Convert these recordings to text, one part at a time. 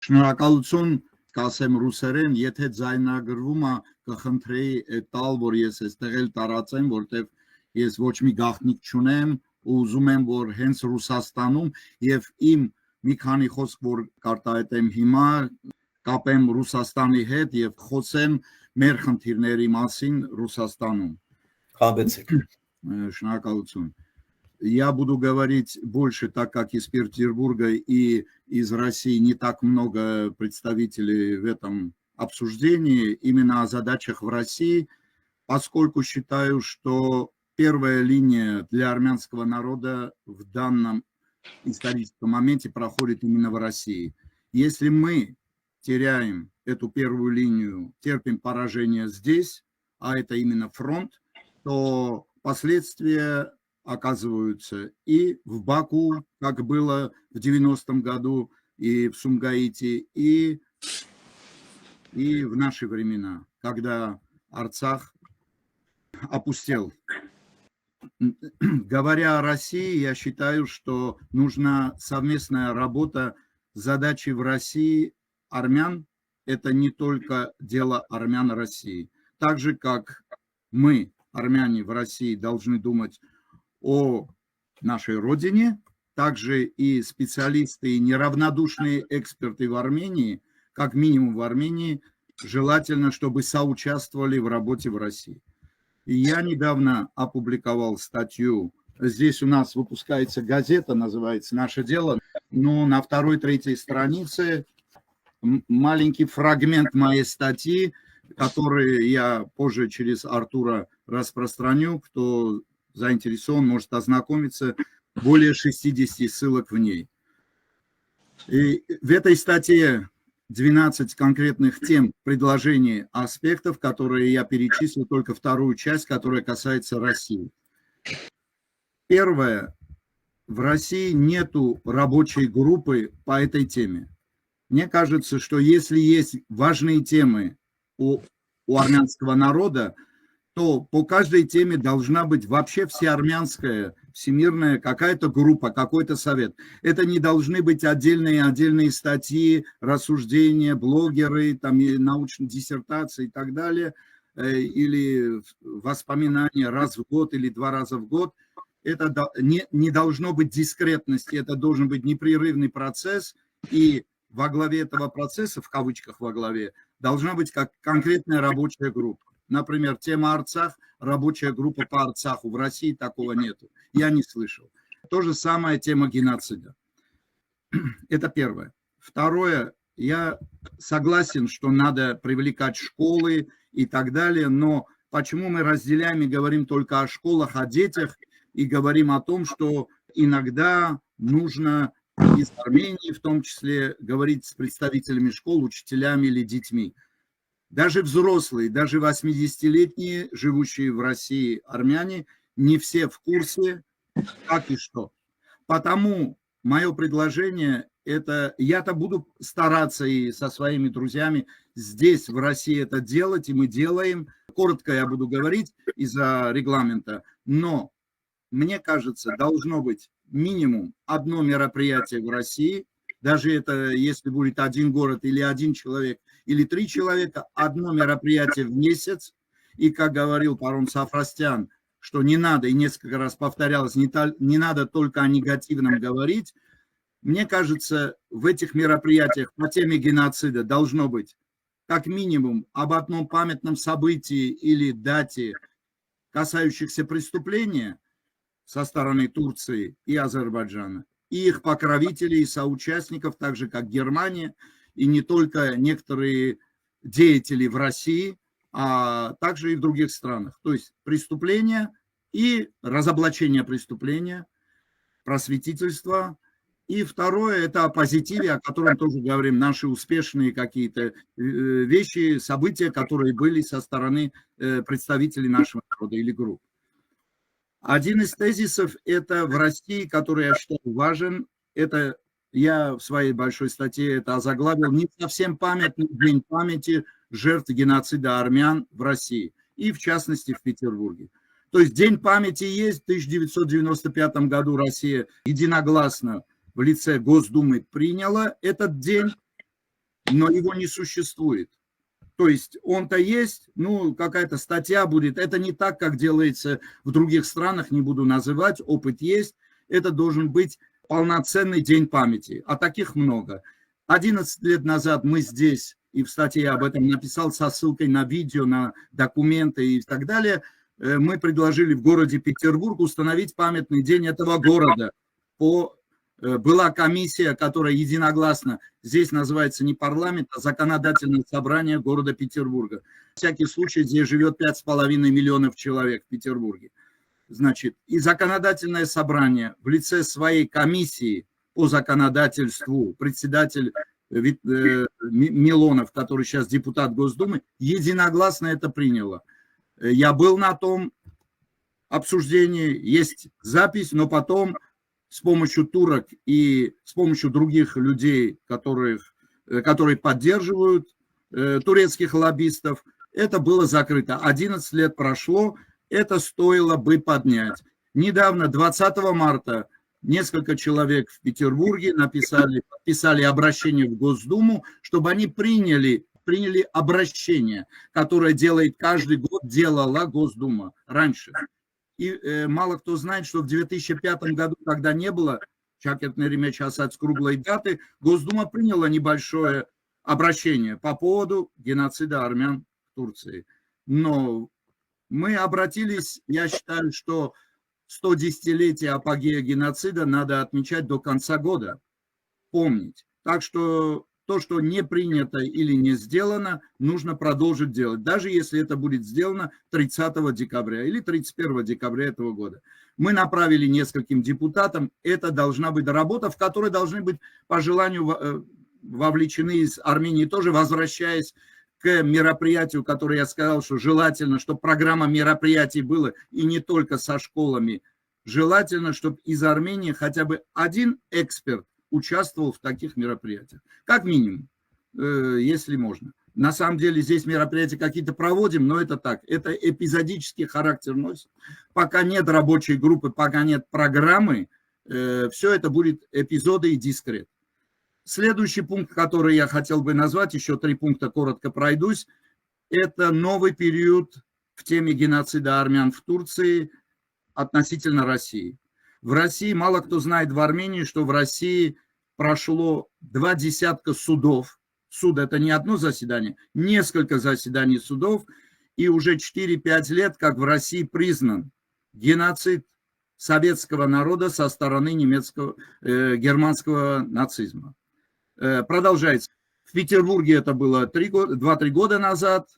Շնորհակալություն կասեմ ռուսերեն, եթե ձայնագրվում է կխնդրեի այդ տալ, որ ես այստեղ էլ տարածեմ, որտեղ ես ոչ մի գաղտնիք չունեմ ու ուզում եմ, որ հենց Ռուսաստանում եւ իմ մի քանի խոսք, որ կարտահայտեմ հիմա, կապեմ Ռուսաստանի հետ եւ խոսեմ մեր խնդիրների մասին Ռուսաստանում. Խաբեցեք. Шнакаутсун. Я буду говорить больше, так как из Петербурга и из России не так много представителей в этом обсуждении, именно о задачах в России, поскольку считаю, что первая линия для армянского народа в данном историческом моменте проходит именно в России. Если мы теряем эту первую линию, терпим поражение здесь, а это именно фронт, то последствия оказываются и в Баку, как было в 90-м году, и в Сумгаите, и в наши времена, когда Арцах опустел. Говоря о России, я считаю, что нужна совместная работа. Задачи в России армян – это не только дело армян России. Так же, как мы, армяне в России, должны думать о нашей родине, также и специалисты, и неравнодушные эксперты в Армении, как минимум в Армении, желательно, чтобы соучаствовали в работе в России. И я недавно опубликовал статью, здесь у нас выпускается газета, называется «Наше дело», но на второй-третьей странице маленький фрагмент моей статьи, который я позже через Артура распространю, кто заинтересован, может ознакомиться, более 60 ссылок в ней. И в этой статье 12 конкретных тем, предложений, аспектов, которые я перечислил, только вторую часть, которая касается России. Первое. В России нету рабочей группы по этой теме. Мне кажется, что если есть важные темы у армянского народа, то по каждой теме должна быть вообще всеармянская, всемирная какая-то группа, какой-то совет. Это не должны быть отдельные статьи, рассуждения, блогеры, там, научные диссертации и так далее, или воспоминания раз в год или 2 раза в год. Это не должно быть дискретности, это должен быть непрерывный процесс, и во главе этого процесса, в кавычках во главе, должна быть как конкретная рабочая группа. Например, тема Арцах, рабочая группа по Арцаху. В России такого нету. Я не слышал. То же самое тема геноцида. Это первое. Второе. Я согласен, что надо привлекать школы и так далее, но почему мы разделяем и говорим только о школах, о детях, и говорим о том, что иногда нужно из Армении в том числе говорить с представителями школ, учителями или детьми. Даже взрослые, даже 80-летние, живущие в России армяне, не все в курсе, как и что. Потому мое предложение, это я-то буду стараться и со своими друзьями здесь, в России, это делать, и мы делаем. Коротко я буду говорить из-за регламента, но мне кажется, должно быть минимум одно мероприятие в России, даже это, если будет один город или один человек, или 3 человека, одно мероприятие в месяц. И, как говорил Паром Сафрастян, что не надо, и несколько раз повторялось, не надо только о негативном говорить. Мне кажется, в этих мероприятиях по теме геноцида должно быть как минимум об одном памятном событии или дате, касающихся преступления со стороны Турции и Азербайджана, и их покровителей и соучастников, так же как Германия, и не только некоторые деятели в России, а также и в других странах. То есть преступления и разоблачение преступления, просветительство. И второе, это о позитиве, о котором тоже говорим, наши успешные какие-то вещи, события, которые были со стороны представителей нашего народа или групп. Один из тезисов это в России, который я считаю важен, это я в своей большой статье это озаглавил, не совсем памятный день памяти жертв геноцида армян в России и в частности в Петербурге. То есть день памяти есть, в 1995 году Россия единогласно в лице Госдумы приняла этот день, но его не существует. То есть он-то есть, ну, какая-то статья будет. Это не так, как делается в других странах, не буду называть, опыт есть. Это должен быть полноценный день памяти, а таких много. 11 лет назад мы здесь, и в статье я об этом написал со ссылкой на видео, на документы и так далее, мы предложили в городе Петербург установить памятный день этого города. Была комиссия, которая единогласно, здесь называется не парламент, а законодательное собрание города Петербурга. На всякий случай здесь живет 5,5 миллионов человек в Петербурге. Значит, и законодательное собрание в лице своей комиссии по законодательству, председатель Милонов, который сейчас депутат Госдумы, единогласно это приняло. Я был на том обсуждении, есть запись, но потом с помощью турок и с помощью других людей, которые поддерживают турецких лоббистов, это было закрыто. 11 лет прошло, это стоило бы поднять. Недавно, 20 марта, несколько человек в Петербурге подписали обращение в Госдуму, чтобы они приняли обращение, которое делает каждый год, делала Госдума раньше. И мало кто знает, что в 2005 году, когда не было Шавкет Меримович Асад с круглой даты, Госдума приняла небольшое обращение по поводу геноцида армян в Турции. Но мы обратились, я считаю, что 110-летие апогея геноцида надо отмечать до конца года, помнить. Так что то, что не принято или не сделано, нужно продолжить делать, даже если это будет сделано 30 декабря или 31 декабря этого года. Мы направили нескольким депутатам, это должна быть работа, в которой должны быть, по желанию, вовлечены из Армении тоже, возвращаясь к мероприятию, которое я сказал, что желательно, чтобы программа мероприятий была и не только со школами, желательно, чтобы из Армении хотя бы один эксперт участвовал в таких мероприятиях. Как минимум, если можно. На самом деле здесь мероприятия какие-то проводим, но это так. Это эпизодический характер носит. Пока нет рабочей группы, пока нет программы, все это будет эпизоды и дискрет. Следующий пункт, который я хотел бы назвать, еще 3 пункта коротко пройдусь, это новый период в теме геноцида армян в Турции относительно России. В России, мало кто знает в Армении, что в России прошло 20 судов. Суд – это не одно заседание, несколько заседаний судов, и уже 4-5 лет, как в России признан геноцид советского народа со стороны германского нацизма. Продолжается. В Петербурге это было 2-3 года назад.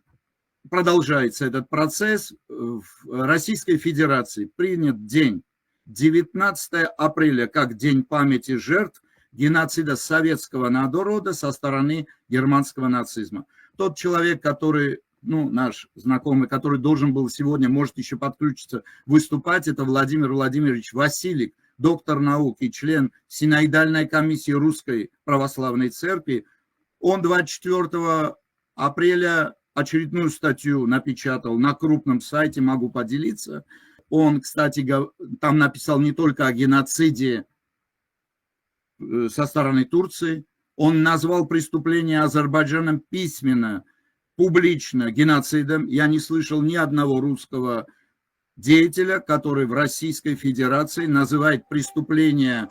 Продолжается этот процесс. В Российской Федерации принят день 19 апреля как День памяти жертв геноцида советского народа со стороны германского нацизма. Тот человек, который, наш знакомый, который должен был сегодня, может еще подключиться, выступать, это Владимир Владимирович Василик, доктор наук и член Синоидальной комиссии Русской Православной Церкви. Он 24 апреля очередную статью напечатал на крупном сайте, могу поделиться. Он, кстати, там написал не только о геноциде со стороны Турции, он назвал преступление Азербайджаном письменно, публично геноцидом. Я не слышал ни одного русского деятеля, который в Российской Федерации называет преступление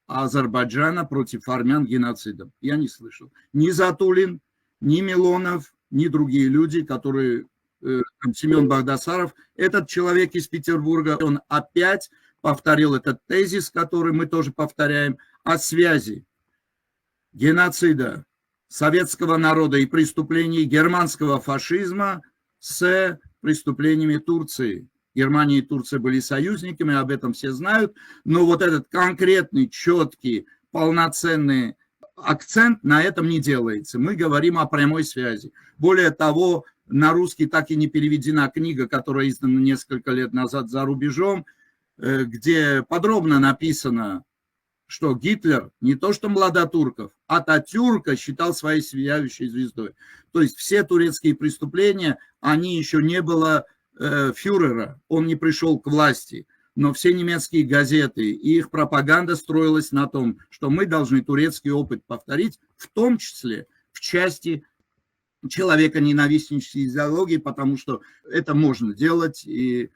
Азербайджана против армян геноцидом. Я не слышал. Ни Затулин, ни Милонов, ни другие люди, которые... Семен Багдасаров, этот человек из Петербурга, он опять повторил этот тезис, который мы тоже повторяем, о связи геноцида советского народа и преступлений германского фашизма с преступлениями Турции. Германия и Турция были союзниками, об этом все знают, но вот этот конкретный, четкий, полноценный акцент на этом не делается. Мы говорим о прямой связи. Более того, на русский так и не переведена книга, которая издана несколько лет назад за рубежом, где подробно написано, что Гитлер не то что младотурков, Ататюрка считал своей сияющей звездой. То есть все турецкие преступления, они еще не было фюрера, он не пришел к власти. но все немецкие газеты и их пропаганда строилась на том, что мы должны турецкий опыт повторить, в том числе в части человеконенавистнической идеологии, потому что это можно делать, и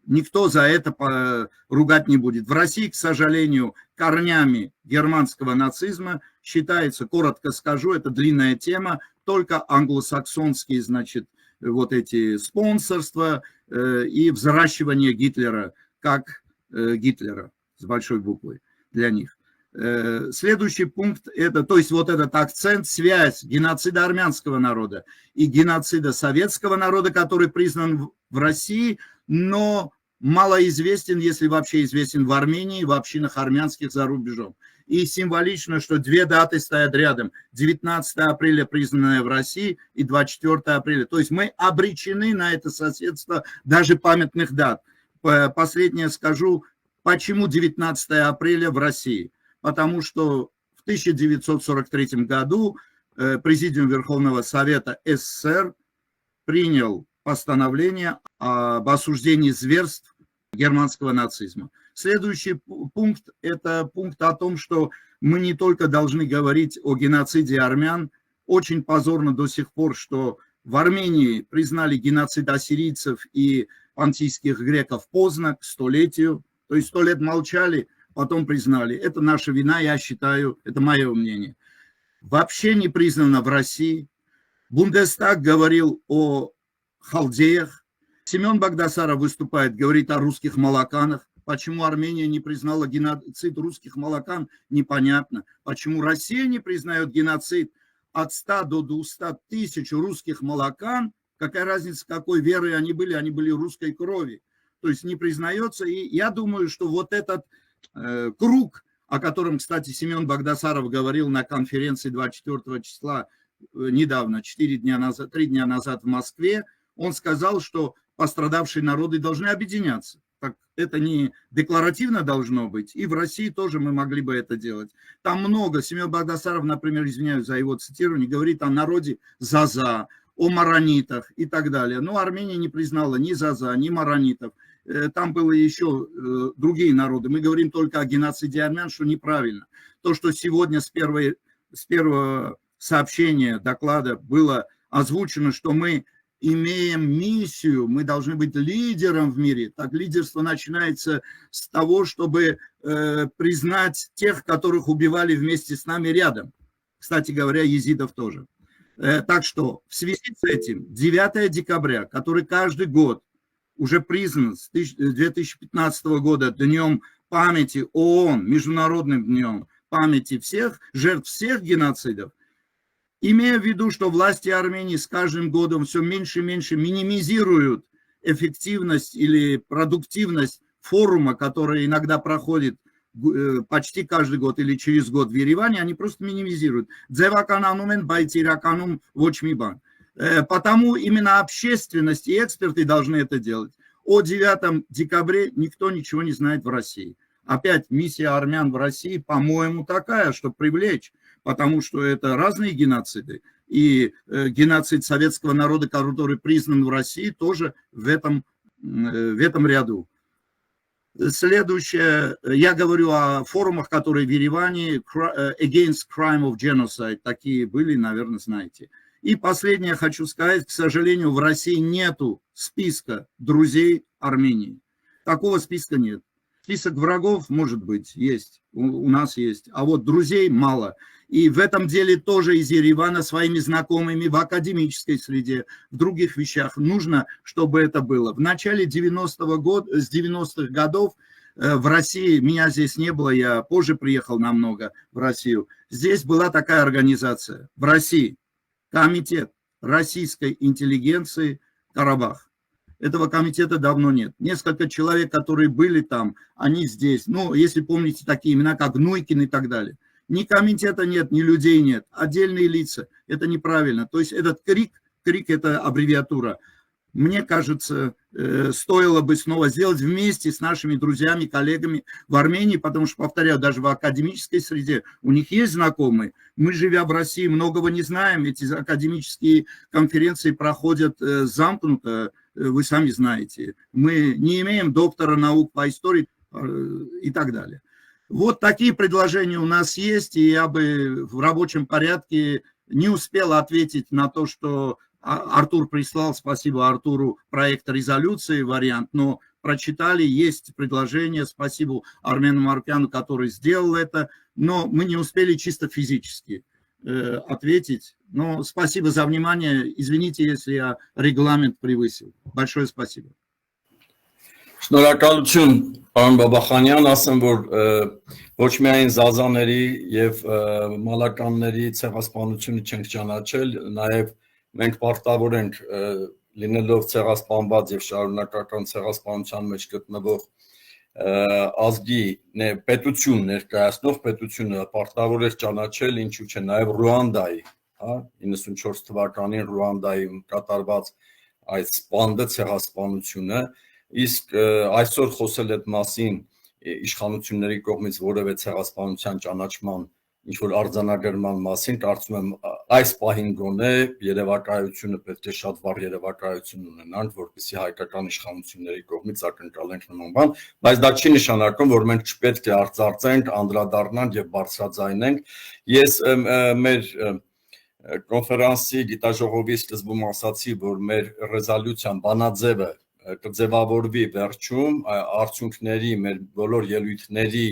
никто за это ругать не будет. В России, к сожалению, корнями германского нацизма считается, коротко скажу, это длинная тема, только англосаксонские, значит, вот эти спонсорства и взращивание Гитлера, как Гитлера с большой буквы для них. Следующий пункт, это, то есть вот этот акцент, связь геноцида армянского народа и геноцида советского народа, который признан в России, но малоизвестен, если вообще известен в Армении, в общинах армянских за рубежом. И символично, что две даты стоят рядом. 19 апреля, признанная в России, и 24 апреля. То есть мы обречены на это соседство даже памятных дат. Последнее скажу, почему 19 апреля в России. Потому что в 1943 году Президиум Верховного Совета СССР принял постановление об осуждении зверств германского нацизма. Следующий пункт – это пункт о том, что мы не только должны говорить о геноциде армян, очень позорно до сих пор, что в Армении признали геноцид ассирийцев и понтийских греков поздно, к столетию, то есть 100 лет молчали, потом признали. Это наша вина, я считаю, это мое мнение. Вообще не признано в России. Бундестаг говорил о халдеях. Семен Багдасаров выступает, говорит о русских молоканах. Почему Армения не признала геноцид русских молокан, непонятно. Почему Россия не признает геноцид от 100 до 200 тысяч русских молокан, какая разница, какой веры они были русской крови. То есть не признается, и я думаю, что вот этот круг, о котором, кстати, Семен Багдасаров говорил на конференции 24 числа недавно, 3 дня назад в Москве, он сказал, что пострадавшие народы должны объединяться. Так это не декларативно должно быть, и в России тоже мы могли бы это делать. Там много, Семен Багдасаров, например, извиняюсь за его цитирование, говорит о народе Заза, о маронитах и так далее. Но Армения не признала ни Заза, ни маронитов. Там было еще другие народы. Мы говорим только о геноциде армян, что неправильно. То, что сегодня с первого сообщения, доклада было озвучено, что мы имеем миссию, мы должны быть лидером в мире. Так лидерство начинается с того, чтобы признать тех, которых убивали вместе с нами рядом. Кстати говоря, езидов тоже. Так что в связи с этим 9 декабря, который каждый год уже признан с 2015 года днем памяти ООН, Международным днем памяти всех, жертв всех геноцидов, имея в виду, что власти Армении с каждым годом все меньше и меньше минимизируют эффективность или продуктивность форума, который иногда проходит почти каждый год или через год в Ереване, они просто минимизируют. Потому именно общественность и эксперты должны это делать. О 9 декабре никто ничего не знает в России. Опять миссия армян в России, по-моему, такая, чтобы привлечь, потому что это разные геноциды. И геноцид советского народа, который признан в России, тоже в этом ряду. Следующее, я говорю о форумах, которые в Ереване, Against Crime of Genocide, такие были, наверное, знаете. И последнее хочу сказать, к сожалению, в России нету списка друзей Армении. Такого списка нет. Список врагов, может быть, есть, у нас есть, а вот друзей мало. И в этом деле тоже из Еревана своими знакомыми в академической среде, в других вещах нужно, чтобы это было. В начале 90-х годов в России, меня здесь не было, я позже приехал намного в Россию, здесь была такая организация в России, Комитет российской интеллигенции «Карабах». Этого комитета давно нет. Несколько человек, которые были там, они здесь. Ну, если помните такие имена, как Гнойкин и так далее. Ни комитета нет, ни людей нет. Отдельные лица. Это неправильно. То есть этот крик это аббревиатура. Мне кажется, стоило бы снова сделать вместе с нашими друзьями, коллегами в Армении, потому что, повторяю, даже в академической среде у них есть знакомые. Мы, живя в России, многого не знаем. Эти академические конференции проходят замкнуто, вы сами знаете. Мы не имеем доктора наук по истории и так далее. Вот такие предложения у нас есть, и я бы в рабочем порядке не успел ответить на то, что Артур прислал, спасибо Артуру, проект резолюции, вариант, но прочитали, есть предложение, спасибо Армену Маркяну, который сделал это, но мы не успели чисто физически ответить. Но спасибо за внимание, извините, если я регламент превысил. Большое спасибо. Շնորհակալություն, պարոն Բաբախանյան, ասեմ, որ ոչ միայն զազաների եւ մալականների ցեղասպանությունը չենք ճանաչել, նաեւ մենք պարտավոր ենք լինելով ցեղասպանված եւ շարունակական ցեղասպանության մեջ գտնվող ազգի պետություն ներկայացնող պետությունը պարտավոր է ճանաչել ինչու՞ չէ նաեւ Ռուանդայի, հա, 94 թվականին Ռուանդայում կատարված այս սպանդը ցեղասպանությունը իսկ այսօր խոսել այդ մասին իշխանությունների կողմից որևէ ցեղասպանության ճանաչման ինչ որ արձանագրման մասին կարծում եմ այս պահին գոնե երևակայությունը պետք է շատ վառ երևակայություն ունենանք որպեսզի հայկական իշխանությունների կողմից ակնկալենք նման բան բայց դա չի նշանակում որ մենք չպետք է արծարծենք անդրադառնանք եւ բարձրաձայնենք ես մեր կոնֆերանսի գիտաժողովի սկզբում ասացի որ մեր ռեզոլյուցիան բանաձևը կձևավորվի վերջում արդյունքների մեր բոլոր ելույթների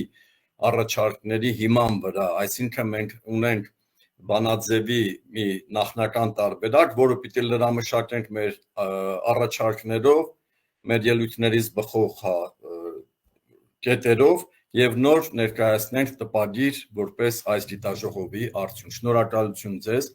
առաջարկների հիման վրա, այսինքն մենք ունենք բանաձևի մի նախնական տարբերակ, որը պիտի լրամշակենք մեր առաջարկներով, մեր ելույթներից բխող կետերով եւ նոր ներկայացնենք տպագիր որպես այս գիտաժողովի արդյունք։ Շնորհակալություն ձեզ